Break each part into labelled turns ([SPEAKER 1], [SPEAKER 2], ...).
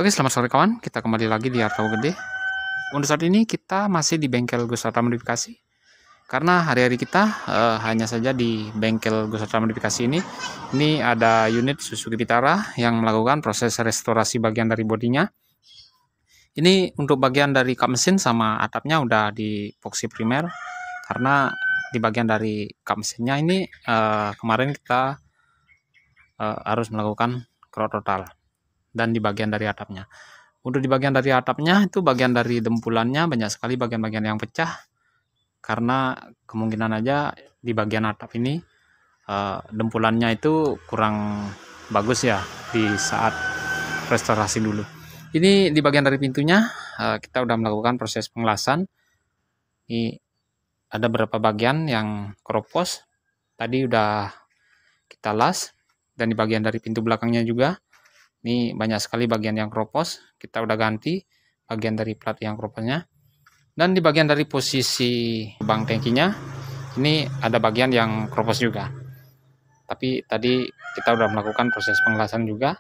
[SPEAKER 1] Oke, selamat sore kawan. Kita kembali lagi di Artau Gede. Untuk saat ini kita masih di bengkel Gus Arta Modifikasi. Karena hari-hari kita hanya saja di bengkel Gus Arta Modifikasi ini ada unit Suzuki Vitara yang melakukan proses restorasi bagian dari bodinya. Ini untuk bagian dari kap mesin sama atapnya udah di epoxy primer. Karena di bagian dari kap mesinnya ini kemarin kita harus melakukan kerot total. Dan di bagian dari atapnya. Untuk di bagian dari atapnya itu bagian dari dempulannya banyak sekali bagian-bagian yang pecah. Karena kemungkinan aja di bagian atap ini dempulannya itu kurang bagus ya di saat restorasi dulu. Ini di bagian dari pintunya kita udah melakukan proses pengelasan. Ini ada beberapa bagian yang keropos. Tadi udah kita las. Dan di bagian dari pintu belakangnya juga. Ini banyak sekali bagian yang keropos, kita udah ganti bagian dari plat yang keroposnya. Dan di bagian dari posisi bang tangkinya, ini ada bagian yang keropos juga. Tapi tadi kita udah melakukan proses pengelasan juga.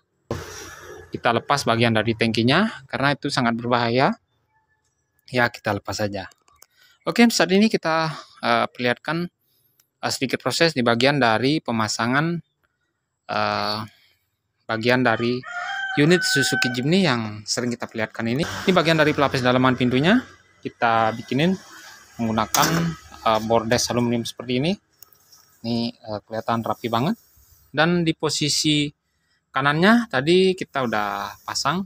[SPEAKER 1] Kita lepas bagian dari tangkinya, karena itu sangat berbahaya. Ya, kita lepas saja. Oke, saat ini kita perlihatkan sedikit proses di bagian dari pemasangan bagian dari unit Suzuki Jimny yang sering kita perlihatkan ini. Ini bagian dari pelapis dalaman pintunya kita bikinin menggunakan bordes aluminium seperti ini. Ini kelihatan rapi banget. Dan di posisi kanannya tadi kita udah pasang.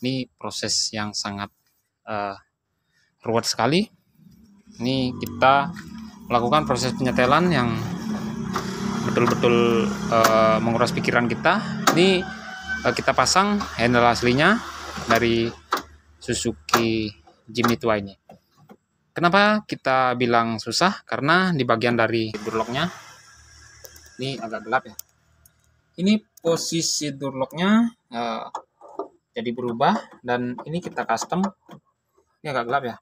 [SPEAKER 1] Ini proses yang sangat ruwet sekali. Ini kita melakukan proses penyetelan yang betul-betul menguras pikiran kita. Ini kita pasang handle aslinya dari Suzuki Jimny tua ini. Kenapa kita bilang susah? Karena di bagian dari durlocknya ini agak gelap ya. Ini posisi durlocknya jadi berubah dan ini kita custom. Ini agak gelap ya.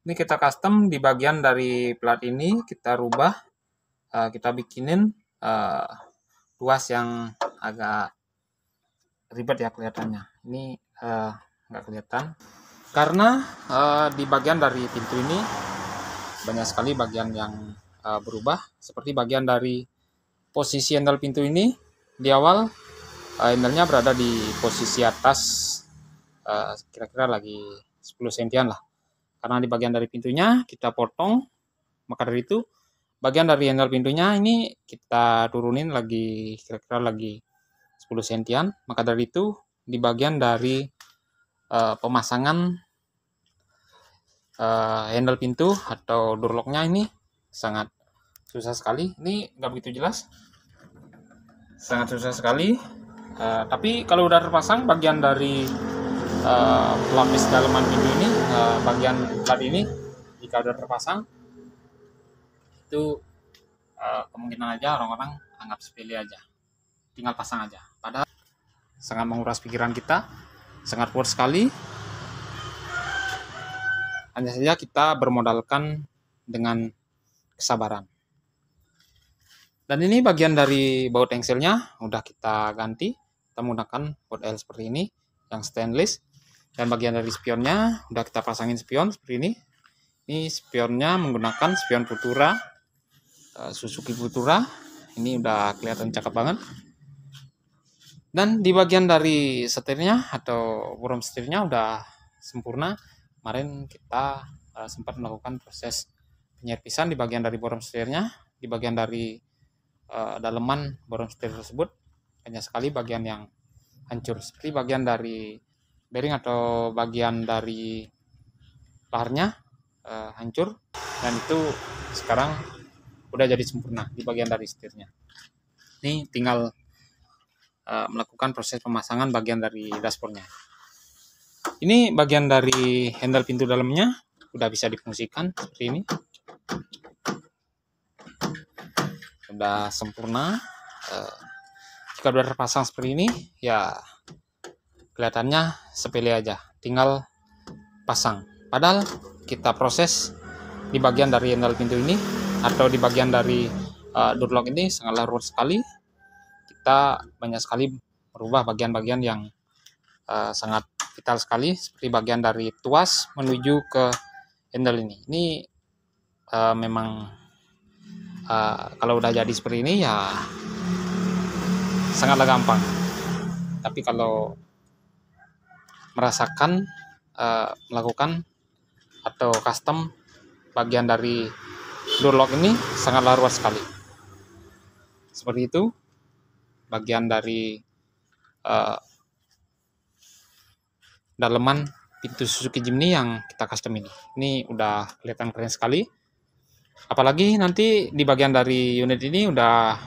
[SPEAKER 1] Ini kita custom di bagian dari plat ini kita rubah, kita bikinin luas yang agak ribet ya kelihatannya. Ini nggak kelihatan karena di bagian dari pintu ini banyak sekali bagian yang berubah. Seperti bagian dari posisi handle pintu ini di awal handle-nya berada di posisi atas kira-kira lagi 10 sentian lah. Karena di bagian dari pintunya kita potong, maka dari itu bagian dari handle pintunya ini kita turunin lagi kira-kira lagi 10 sentian. Maka dari itu di bagian dari pemasangan handle pintu atau durlocknya ini sangat susah sekali. Ini nggak begitu jelas, sangat susah sekali. Tapi kalau udah terpasang bagian dari pelapis dalaman pintu ini, bagian plat ini jika udah terpasang itu kemungkinan aja orang-orang anggap sepele aja, tinggal pasang aja. Padahal sangat menguras pikiran kita, sangat kuat sekali. Hanya saja kita bermodalkan dengan kesabaran. Dan ini bagian dari baut engselnya udah kita ganti. Kita menggunakan baut L seperti ini yang stainless. Dan bagian dari spionnya udah kita pasangin spion seperti ini. Ini spionnya menggunakan spion Futura, Suzuki Futura. Ini udah kelihatan cakep banget. Dan di bagian dari setirnya atau borom setirnya udah sempurna. Kemarin kita sempat melakukan proses penyerpisan di bagian dari borom setirnya. Di bagian dari daleman borom setir tersebut banyak sekali bagian yang hancur. Seperti bagian dari bearing atau bagian dari laharnya hancur. Dan itu sekarang udah jadi sempurna di bagian dari setirnya. Ini tinggal melakukan proses pemasangan bagian dari dashboardnya. Ini bagian dari handle pintu dalamnya udah bisa difungsikan seperti ini. Sudah sempurna. Jika sudah terpasang seperti ini, ya kelihatannya sepele aja. Tinggal pasang. Padahal kita proses di bagian dari handle pintu ini atau di bagian dari durlock ini sangatlah ruwet sekali. Kita banyak sekali merubah bagian-bagian yang sangat vital sekali, seperti bagian dari tuas menuju ke handle ini. Ini memang kalau udah jadi seperti ini ya sangatlah gampang. Tapi kalau merasakan melakukan atau custom bagian dari door lock ini sangatlah luas sekali. Seperti itu bagian dari daleman pintu Suzuki Jimny yang kita custom ini. Ini udah kelihatan keren sekali. Apalagi nanti di bagian dari unit ini udah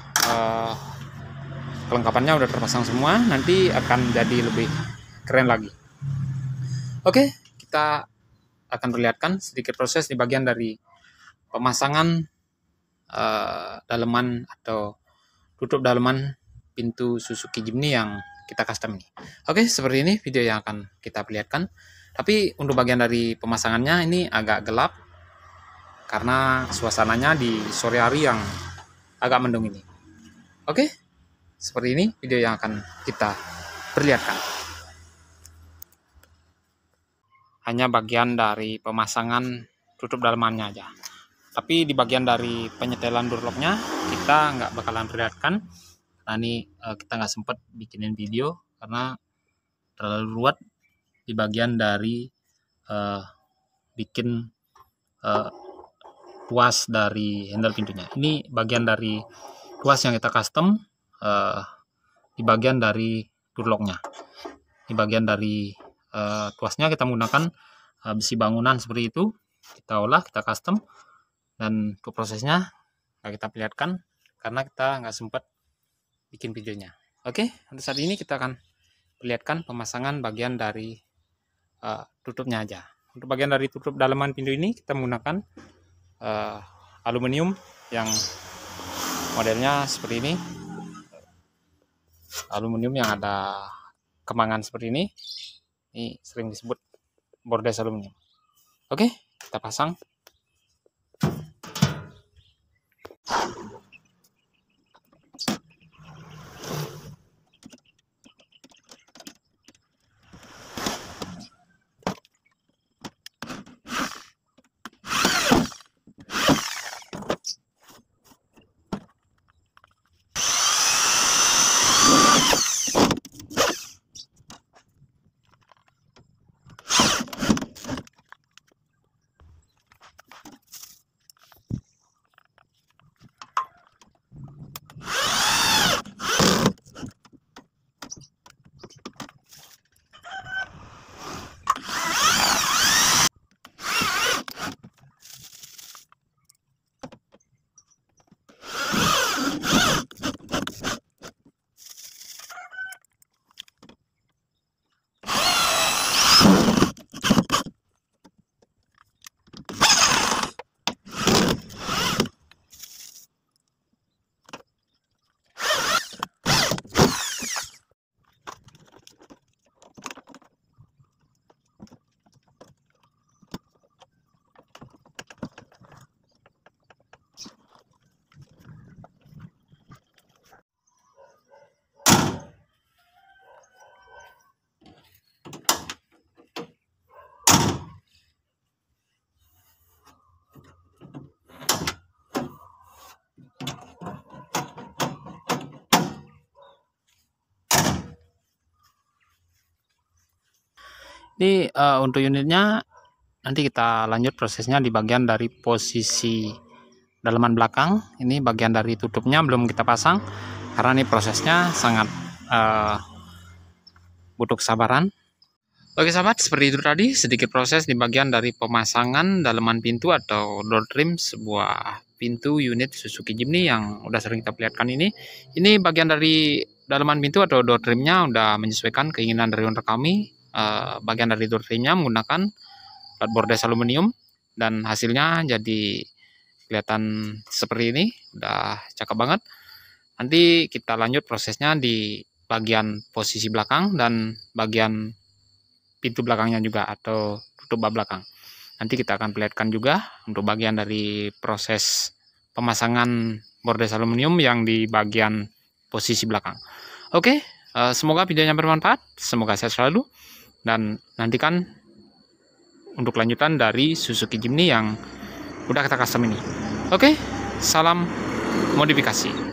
[SPEAKER 1] kelengkapannya udah terpasang semua, nanti akan jadi lebih keren lagi. Oke, kita akan perlihatkan sedikit proses di bagian dari pemasangan daleman atau tutup daleman pintu Suzuki Jimny yang kita custom ini. Oke, seperti ini video yang akan kita perlihatkan. Tapi untuk bagian dari pemasangannya ini agak gelap karena suasananya di sore hari yang agak mendung ini. Oke, seperti ini video yang akan kita perlihatkan. Hanya bagian dari pemasangan tutup dalemannya aja. Tapi di bagian dari penyetelan door lock-nya kita nggak bakalan perlihatkan. Nah ini kita nggak sempat bikinin video karena terlalu ruwet di bagian dari bikin tuas dari handle pintunya. Ini bagian dari tuas yang kita custom di bagian dari door lock-nya. Ini bagian dari tuasnya kita menggunakan besi bangunan seperti itu. Kita olah, kita custom, dan untuk prosesnya nggak kita perlihatkan karena kita nggak sempat bikin videonya. Oke, untuk saat ini kita akan perlihatkan pemasangan bagian dari tutupnya aja. Untuk bagian dari tutup daleman pintu ini kita menggunakan aluminium yang modelnya seperti ini. Aluminium yang ada kemangan seperti ini. Ini sering disebut bordes aluminium. Oke, kita pasang. Ini untuk unitnya nanti kita lanjut prosesnya di bagian dari posisi daleman belakang. Ini bagian dari tutupnya belum kita pasang karena ini prosesnya sangat butuh kesabaran. Oke sahabat, seperti itu tadi sedikit proses di bagian dari pemasangan daleman pintu atau door trim sebuah pintu unit Suzuki Jimny yang udah sering kita perlihatkan ini. Ini bagian dari daleman pintu atau door trimnya udah menyesuaikan keinginan dari owner kami. Bagian dari door trimnya menggunakan plat bordes aluminium dan hasilnya jadi kelihatan seperti ini, udah cakep banget. Nanti kita lanjut prosesnya di bagian posisi belakang dan bagian pintu belakangnya juga atau tutup bak belakang. Nanti kita akan perlihatkan juga untuk bagian dari proses pemasangan bordes aluminium yang di bagian posisi belakang. Oke, semoga videonya bermanfaat, semoga sehat selalu. dan nantikan untuk lanjutan dari Suzuki Jimny yang udah kita custom ini. Oke, salam modifikasi.